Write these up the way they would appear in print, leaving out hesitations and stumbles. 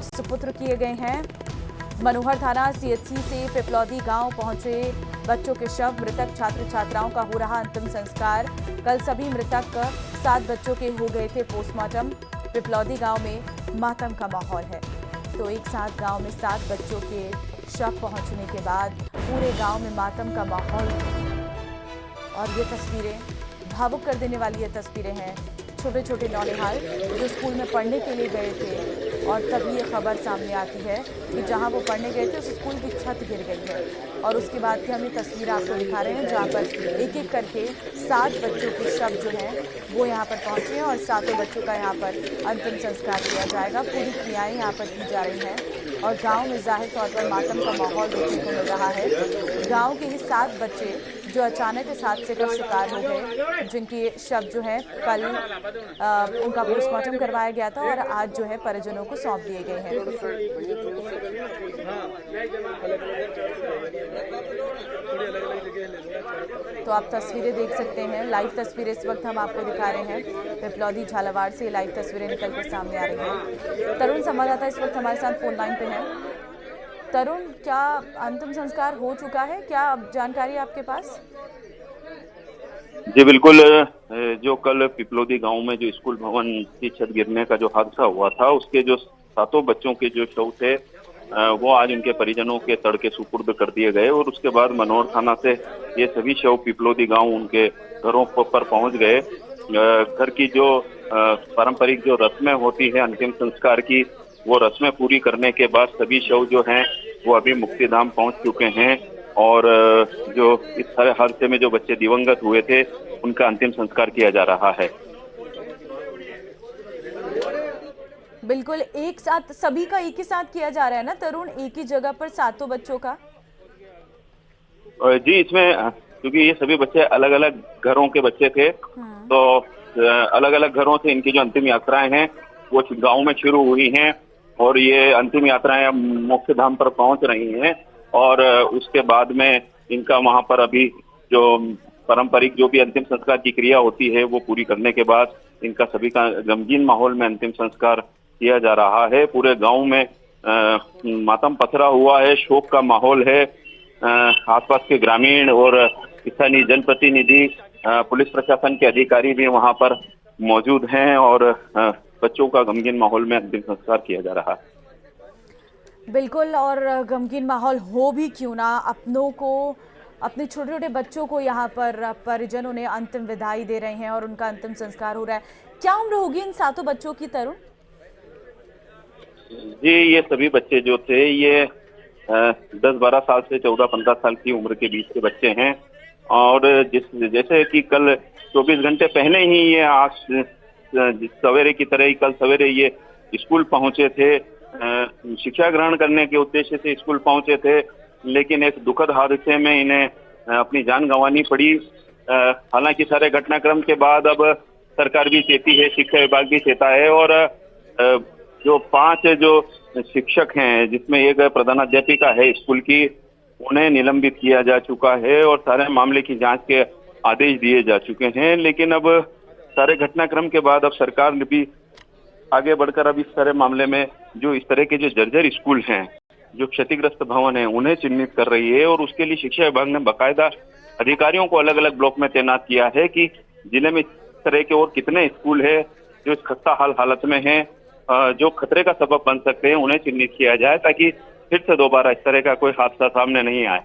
सुपुत्र किए गए हैं। मनोहर थाना सीएचसी से पिपलौदी गांव पहुंचे बच्चों के शव। मृतक छात्र छात्राओं का हो रहा अंतिम संस्कार। कल सभी मृतक 7 बच्चों के हो गए थे पोस्टमार्टम। पिपलौदी गांव में मातम का माहौल है। तो एक साथ गांव में 7 बच्चों के शव पहुंचने के बाद पूरे गांव में मातम का माहौल। और ये तस्वीरें भावुक कर देने वाली ये तस्वीरें हैं। छोटे छोटे नौनिहाल जो स्कूल में पढ़ने के लिए गए थे और तभी ये खबर सामने आती है कि जहां वो पढ़ने गए थे उस स्कूल की छत गिर गई है। और उसके बाद की हम ये तस्वीर आपको दिखा रहे हैं जहां पर एक एक करके 7 बच्चों के शव जो हैं वो यहाँ पर पहुंचे हैं और 7 बच्चों का यहाँ पर अंतिम संस्कार किया जाएगा। पूरी क्रियाएं यहाँ पर की जा रही हैं और गाँव में जाहिर तौर पर मातम का माहौल देखने को मिल रहा है। गाँव के ही 7 बच्चे जो अचानक इस हादसे का शिकार हो गए, जिनके शव जो है कल उनका पोस्टमार्टम करवाया गया था और आज जो है परिजनों को सौंप दिए गए हैं। तो आप तस्वीरें देख सकते हैं, लाइव तस्वीरें इस वक्त हम आपको दिखा रहे हैं। पिपलौदी झालावाड़ से लाइव तस्वीरें निकल कर सामने आ रही हैं। तरुण संवाददाता इस वक्त हमारे साथ फोन लाइन पे हैं। तरुण, क्या अंतिम संस्कार हो चुका है? क्या जानकारी है आपके पास? जी बिल्कुल। जो कल पिपलौदी गांव में जो स्कूल भवन की छत गिरने का जो हादसा हुआ था, उसके जो 7 बच्चों के जो शव थे वो आज उनके परिजनों के तड़के सुपुर्द कर दिए गए और उसके बाद मनोहर थाना से ये सभी शव पिपलौदी गांव उनके घरों पर पहुंच गए। घर की जो पारंपरिक जो रस्में होती है अंतिम संस्कार की, वो रस्में पूरी करने के बाद सभी शव जो हैं वो अभी मुक्तिधाम पहुंच चुके हैं और जो इस सारे हादसे में जो बच्चे दिवंगत हुए थे उनका अंतिम संस्कार किया जा रहा है। बिल्कुल, एक साथ सभी का एक ही साथ किया जा रहा है ना तरुण, एक ही जगह पर 7 बच्चों का? जी, इसमें क्योंकि ये सभी बच्चे अलग अलग घरों के बच्चे थे, तो अलग अलग घरों से इनकी जो अंतिम यात्राएं हैं वो गांव में शुरू हुई हैं और ये अंतिम यात्राएं मोक्ष धाम पर पहुंच रही हैं और उसके बाद में इनका वहां पर अभी जो पारंपरिक जो भी अंतिम संस्कार की क्रिया होती है वो पूरी करने के बाद इनका सभी का गमगीन माहौल में अंतिम संस्कार किया जा रहा है। पूरे गांव में मातम पसरा हुआ है, शोक का माहौल है। आसपास के ग्रामीण और स्थानीय जनप्रतिनिधि, पुलिस प्रशासन के अधिकारी भी वहां पर मौजूद हैं और बच्चों का गमगीन माहौल में अंतिम संस्कार किया जा रहा है। बिल्कुल, और गमगीन माहौल हो भी क्यों ना, अपनों को, अपने छोटे छोटे बच्चों को यहाँ पर परिजनों ने अंतिम विदाई दे रहे हैं और उनका अंतिम संस्कार हो रहा है। क्या उम्र होगी इन 7 बच्चों की तरुण? जी, ये सभी बच्चे जो थे ये 10-12 साल से 14-15 साल की उम्र के बीच के बच्चे हैं और जैसे कि कल 24 घंटे पहले ही ये आज सवेरे की तरह ही कल सवेरे ये स्कूल पहुंचे थे। शिक्षा ग्रहण करने के उद्देश्य से स्कूल पहुंचे थे, लेकिन एक दुखद हादसे में इन्हें अपनी जान गंवानी पड़ी। हालांकि सारे घटनाक्रम के बाद अब सरकार भी चेती है, शिक्षा विभाग भी चेता है और जो 5 जो शिक्षक हैं, जिसमें एक प्रधानाध्यापिका है स्कूल की, उन्हें निलंबित किया जा चुका है और सारे मामले की जांच के आदेश दिए जा चुके हैं। लेकिन अब सारे घटनाक्रम के बाद अब सरकार ने भी आगे बढ़कर अब इस सारे मामले में जो इस तरह के जो जर्जर स्कूल हैं, जो क्षतिग्रस्त भवन हैं, उन्हें चिन्हित कर रही है और उसके लिए शिक्षा विभाग ने बाकायदा अधिकारियों को अलग अलग ब्लॉक में तैनात किया है कि जिले में इस तरह के और कितने स्कूल है जो इस खस्ता हालत में है, जो खतरे का सबब बन सकते हैं, उन्हें चिन्हित किया जाए ताकि फिर से दोबारा इस तरह का कोई हादसा सामने नहीं आए।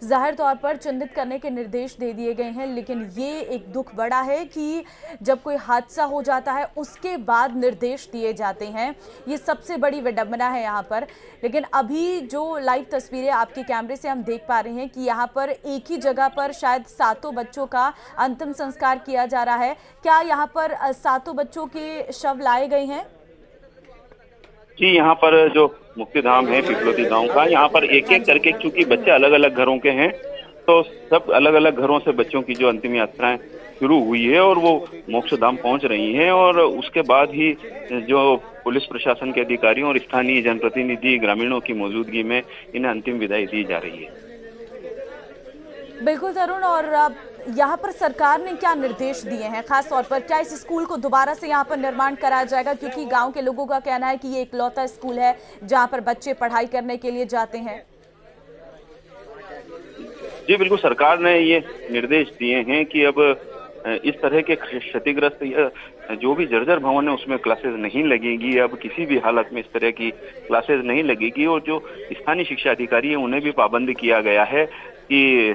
जाहिर तौर पर चिन्हित करने के निर्देश दे दिए गए हैं, लेकिन ये एक दुख बड़ा है कि जब कोई हादसा हो जाता है उसके बाद निर्देश दिए जाते हैं। ये सबसे बड़ी विडंबना है यहाँ पर। लेकिन अभी जो लाइव तस्वीरें आपके कैमरे से हम देख पा रहे हैं कि यहाँ पर एक ही जगह पर शायद 7 बच्चों का अंतिम संस्कार किया जा रहा है। क्या यहाँ पर 7 बच्चों के शव लाए गए हैं? जी, यहाँ पर जो मुक्तिधाम है पिपलौदी गांव का, यहाँ पर एक एक करके, चूंकि बच्चे अलग अलग घरों के हैं तो सब अलग अलग घरों से बच्चों की जो अंतिम यात्राएं शुरू हुई है और वो मोक्षधाम पहुंच रही हैं और उसके बाद ही जो पुलिस प्रशासन के अधिकारियों और स्थानीय जनप्रतिनिधि, ग्रामीणों की मौजूदगी में इन्हें अंतिम विदाई दी जा रही है। बिल्कुल तरुण, और यहाँ पर सरकार ने क्या निर्देश दिए हैं खास तौर पर? क्या इस स्कूल को दोबारा से यहाँ पर निर्माण कराया जाएगा, क्योंकि गांव के लोगों का कहना है कि ये इकलौता स्कूल है जहाँ पर बच्चे पढ़ाई करने के लिए जाते हैं? जी बिल्कुल, सरकार ने ये निर्देश दिए हैं कि अब इस तरह के क्षतिग्रस्त या जो भी जर्जर भवन है उसमें क्लासेस नहीं लगेगी। अब किसी भी हालत में इस तरह की क्लासेस नहीं लगेगी और जो स्थानीय शिक्षा अधिकारी है उन्हें भी पाबंद किया गया है कि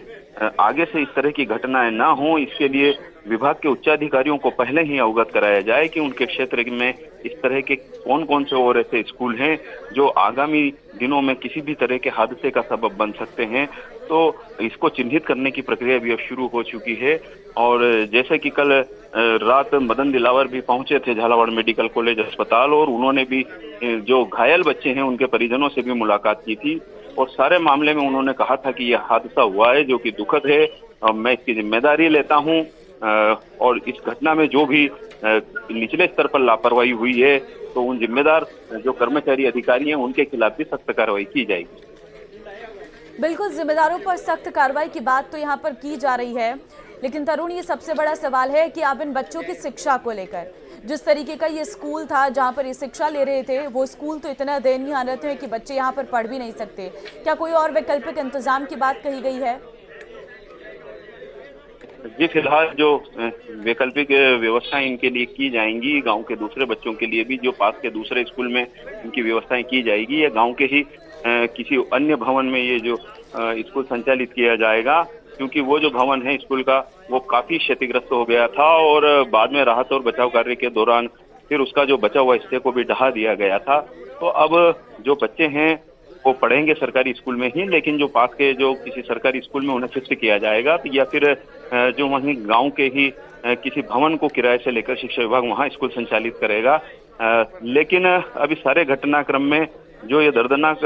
आगे से इस तरह की घटनाएं ना हो। इसके लिए विभाग के उच्चाधिकारियों को पहले ही अवगत कराया जाए कि उनके क्षेत्र में इस तरह के कौन कौन से और ऐसे स्कूल हैं जो आगामी दिनों में किसी भी तरह के हादसे का सबब बन सकते हैं। तो इसको चिन्हित करने की प्रक्रिया भी अब शुरू हो चुकी है। और जैसे कि कल रात मदन दिलावर भी पहुंचे थे झालावाड़ मेडिकल कॉलेज अस्पताल और उन्होंने भी जो घायल बच्चे हैं उनके परिजनों से भी मुलाकात की थी और सारे मामले में उन्होंने कहा था कि यह हादसा हुआ है जो कि दुखद है, मैं इसकी जिम्मेदारी लेता हूं और इस घटना में जो भी निचले स्तर पर लापरवाही हुई है तो उन जिम्मेदार जो कर्मचारी अधिकारी हैं उनके खिलाफ भी सख्त कार्रवाई की जाएगी। बिल्कुल, जिम्मेदारों पर सख्त कार्रवाई की बात तो यहाँ पर की जा रही है, लेकिन तरुण ये सबसे बड़ा सवाल है कि अब इन बच्चों की शिक्षा को लेकर जिस तरीके का ये स्कूल था जहाँ पर ये शिक्षा ले रहे थे, वो स्कूल तो इतना दयनीय हालत है कि बच्चे यहाँ पर पढ़ भी नहीं सकते। क्या कोई और वैकल्पिक इंतजाम की बात कही गई है? जी फिलहाल जो वैकल्पिक व्यवस्थाएं इनके लिए की जाएंगी, गांव के दूसरे बच्चों के लिए भी जो पास के दूसरे स्कूल में इनकी व्यवस्थाएं की जाएगी या गांव के ही किसी अन्य भवन में ये जो स्कूल संचालित किया जाएगा, क्योंकि वो जो भवन है स्कूल का वो काफी क्षतिग्रस्त हो गया था और बाद में राहत और बचाव कार्य के दौरान फिर उसका जो बचा हुआ हिस्से को भी ढहा दिया गया था। तो अब जो बच्चे हैं वो पढ़ेंगे सरकारी स्कूल में ही, लेकिन जो पास के जो किसी सरकारी स्कूल में उन्हें शिफ्ट किया जाएगा या फिर जो वहीं गांव के ही किसी भवन को किराए से लेकर शिक्षा विभाग वहां स्कूल संचालित करेगा। लेकिन अभी सारे घटनाक्रम में जो ये दर्दनाक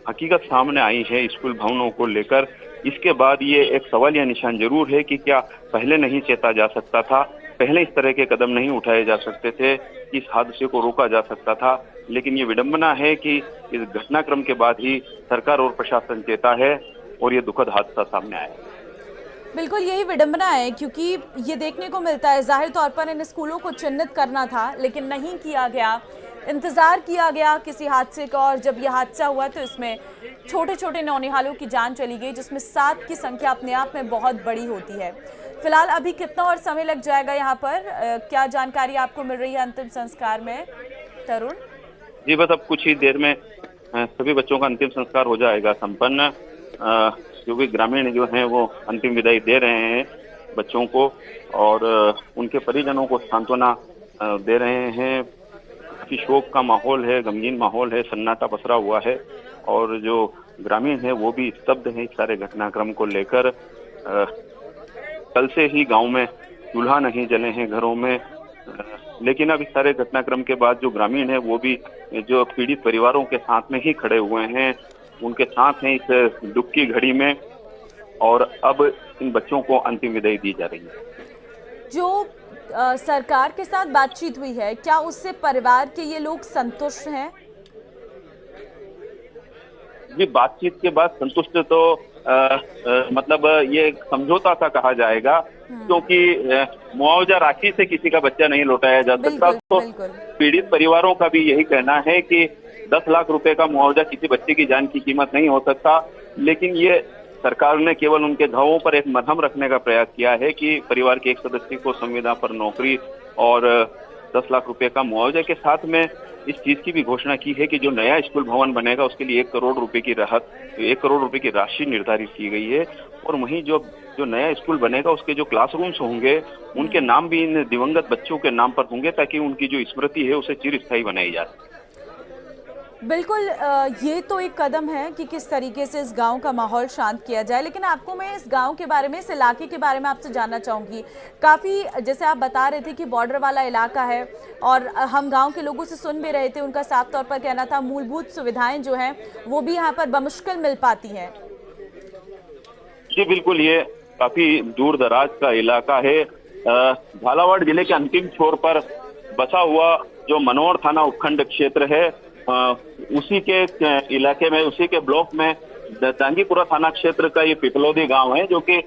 हकीकत सामने आई है स्कूल भवनों को लेकर, इसके बाद ये एक सवाल या निशान जरूर है कि क्या पहले नहीं चेता जा सकता था, पहले इस तरह के कदम नहीं उठाए जा सकते थे, इस हादसे को रोका जा सकता था। लेकिन ये विडंबना है कि इस घटनाक्रम के बाद ही सरकार और प्रशासन चेता है और ये दुखद हादसा सामने आया। बिल्कुल यही विडंबना है, क्योंकि ये देखने को मिलता है जाहिर तौर पर इन स्कूलों को चिन्हित करना था लेकिन नहीं किया गया, इंतजार किया गया किसी हादसे का, और जब यह हादसा हुआ तो इसमें छोटे छोटे नौनिहालों की जान चली गई, जिसमें 7 की संख्या अपने आप में बहुत बड़ी होती है। फिलहाल अभी कितना और समय लग जाएगा यहाँ पर, क्या जानकारी आपको मिल रही है अंतिम संस्कार में तरुण? जी बस अब कुछ ही देर में सभी बच्चों का अंतिम संस्कार हो जाएगा संपन्न, क्योंकि ग्रामीण जो हैं वो अंतिम विदाई दे रहे हैं बच्चों को और उनके परिजनों को सांत्वना दे रहे हैं। काफी शोक का माहौल है, गमगीन माहौल है, सन्नाटा पसरा हुआ है और जो ग्रामीण है वो भी स्तब्ध है इस सारे घटनाक्रम को लेकर। कल से ही गांव में चूल्हा नहीं जले हैं घरों में, लेकिन अब इस सारे घटनाक्रम के बाद जो ग्रामीण है वो भी जो पीड़ित परिवारों के साथ में ही खड़े हुए हैं, उनके साथ हैं इस दुख की घड़ी में और अब इन बच्चों को अंतिम विदाई दी जा रही है। जो सरकार के साथ बातचीत हुई है, क्या उससे परिवार के ये लोग संतुष्ट हैं? जी बातचीत के बाद संतुष्ट तो मतलब ये समझौता सा कहा जाएगा, क्योंकि मुआवजा राशि से किसी का बच्चा नहीं लौटाया जा सकता। तो पीड़ित परिवारों का भी यही कहना है कि 10 लाख रुपए का मुआवजा किसी बच्चे की जान की कीमत नहीं हो सकता, लेकिन ये सरकार ने केवल उनके घावों पर एक मरहम रखने का प्रयास किया है कि परिवार के एक सदस्य को संविदा पर नौकरी और 10 लाख रुपए का मुआवजे के साथ में इस चीज की भी घोषणा की है कि जो नया स्कूल भवन बनेगा उसके लिए 1 करोड़ रुपए की राहत, 1 करोड़ रुपए की राशि निर्धारित की गई है। और वहीं जो नया स्कूल बनेगा उसके जो क्लासरूम्स होंगे उनके नाम भी इन दिवंगत बच्चों के नाम पर होंगे, ताकि उनकी जो स्मृति है उसे चिरस्थायी बनाई जा सके। बिल्कुल, ये तो एक कदम है कि किस तरीके से इस गांव का माहौल शांत किया जाए, लेकिन आपको मैं इस गांव के बारे में, इस इलाके के बारे में आपसे जानना चाहूँगी। काफ़ी जैसे आप बता रहे थे कि बॉर्डर वाला इलाका है और हम गांव के लोगों से सुन भी रहे थे, उनका साफ तौर पर कहना था मूलभूत सुविधाएं जो हैं वो भी यहाँ पर बमुश्किल मिल पाती हैं। जी बिल्कुल, ये काफ़ी दूर दराज का इलाका है। झालावाड़ जिले के अंतिम छोर पर बसा हुआ जो मनोर थाना उपखंड क्षेत्र है, उसी के इलाके में, उसी के ब्लॉक में दांगीपुरा थाना क्षेत्र का ये पिपलौदी गांव है, जो कि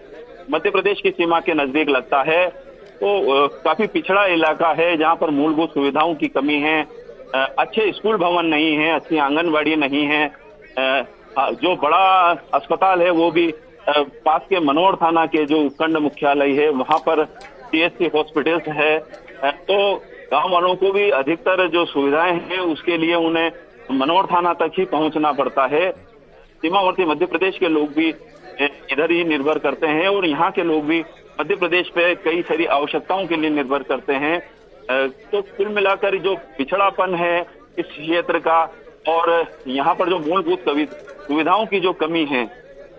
मध्य प्रदेश की सीमा के नजदीक लगता है। तो काफी पिछड़ा इलाका है जहाँ पर मूलभूत सुविधाओं की कमी है। अच्छे स्कूल भवन नहीं है, अच्छी आंगनबाड़ी नहीं है। जो बड़ा अस्पताल है वो भी पास के मनोर थाना के जो उपखंड मुख्यालय है वहां पर सीएचसी हॉस्पिटल्स है। तो गांव वालों को भी अधिकतर जो सुविधाएं हैं उसके लिए उन्हें मनोर थाना तक ही पहुंचना पड़ता है। सीमावर्ती मध्य प्रदेश के लोग भी इधर ही निर्भर करते हैं और यहाँ के लोग भी मध्य प्रदेश पे कई सारी आवश्यकताओं के लिए निर्भर करते हैं। तो कुल मिलाकर जो पिछड़ापन है इस क्षेत्र का और यहाँ पर जो मूलभूत सुविधाओं की जो कमी है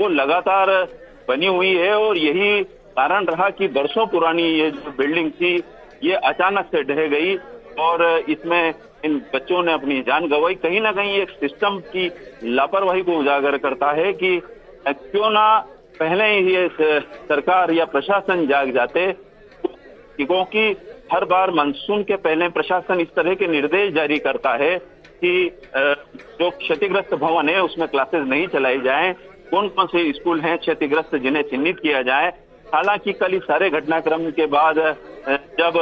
वो लगातार बनी हुई है और यही कारण रहा कि वर्षों पुरानी ये जो बिल्डिंग थी ये अचानक से ढह गई और इसमें इन बच्चों ने अपनी जान गंवाई। कहीं ना कहीं एक सिस्टम की लापरवाही को उजागर करता है कि क्यों ना पहले ही ये सरकार या प्रशासन जाग जाते, क्योंकि हर बार मानसून के पहले प्रशासन इस तरह के निर्देश जारी करता है कि जो क्षतिग्रस्त भवन है उसमें क्लासेस नहीं चलाई जाएं, कौन कौन से स्कूल हैं क्षतिग्रस्त जिन्हें चिन्हित किया जाए। हालांकि कल इस सारे घटनाक्रम के बाद जब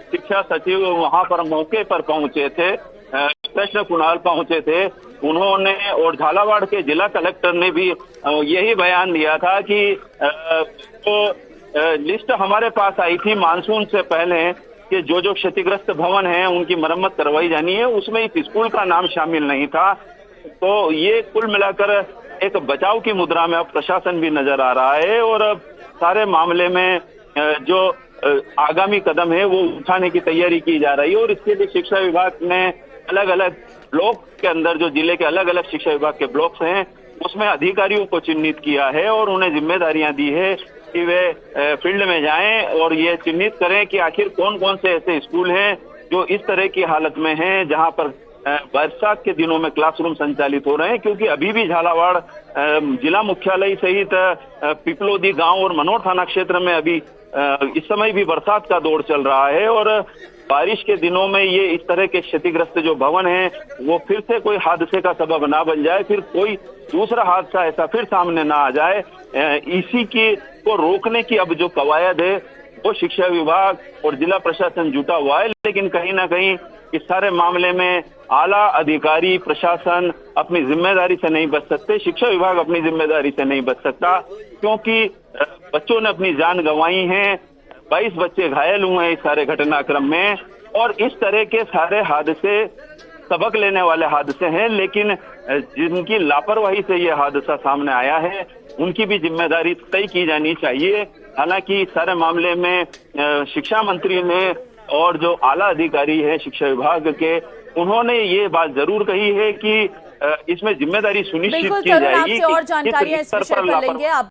शिक्षा सचिव वहां पर मौके पर पहुंचे थे, कृष्ण कुणाल पहुंचे थे, उन्होंने और झालावाड़ के जिला कलेक्टर ने भी यही बयान दिया था कि तो लिस्ट हमारे पास आई थी मानसून से पहले कि जो जो क्षतिग्रस्त भवन हैं उनकी मरम्मत करवाई जानी है, उसमें इस स्कूल का नाम शामिल नहीं था। तो ये कुल मिलाकर एक बचाव की मुद्रा में अब प्रशासन भी नजर आ रहा है और सारे मामले में जो आगामी कदम है वो उठाने की तैयारी की जा रही है और इसके लिए शिक्षा विभाग ने अलग अलग ब्लॉक के अंदर जो जिले के अलग अलग शिक्षा विभाग के ब्लॉक्स हैं उसमें अधिकारियों को चिन्हित किया है और उन्हें जिम्मेदारियां दी है कि वे फील्ड में जाएं और ये चिन्हित करें कि आखिर कौन कौन से ऐसे स्कूल हैं जो इस तरह की हालत में हैं जहां पर बरसात के दिनों में क्लासरूम संचालित हो रहे हैं। क्योंकि अभी भी झालावाड़ जिला मुख्यालय सहित पिपलोदी गांव और मनोर थाना क्षेत्र में अभी इस समय भी बरसात का दौर चल रहा है और बारिश के दिनों में ये इस तरह के क्षतिग्रस्त जो भवन हैं वो फिर से कोई हादसे का सबब ना बन जाए, फिर कोई दूसरा हादसा ऐसा फिर सामने ना आ जाए। इसी की को रोकने की अब जो कवायद है वो शिक्षा विभाग और जिला प्रशासन जुटा हुआ है, लेकिन कहीं ना कहीं इस सारे मामले में आला अधिकारी प्रशासन अपनी जिम्मेदारी से नहीं बच सकते, शिक्षा विभाग अपनी जिम्मेदारी से नहीं बच सकता, क्योंकि बच्चों ने अपनी जान गंवाई है, 22 बच्चे घायल हुए हैं इस सारे घटनाक्रम में और इस तरह के सारे हादसे सबक लेने वाले हादसे हैं, लेकिन जिनकी लापरवाही से ये हादसा सामने आया है उनकी भी जिम्मेदारी तय की जानी चाहिए। हालांकि इस सारे मामले में शिक्षा मंत्री ने और जो आला अधिकारी है शिक्षा विभाग के उन्होंने ये बात जरूर कही है कि इसमें जिम्मेदारी सुनिश्चित की जाएगी। और जानकारियां इस विषय पर लेंगे आप।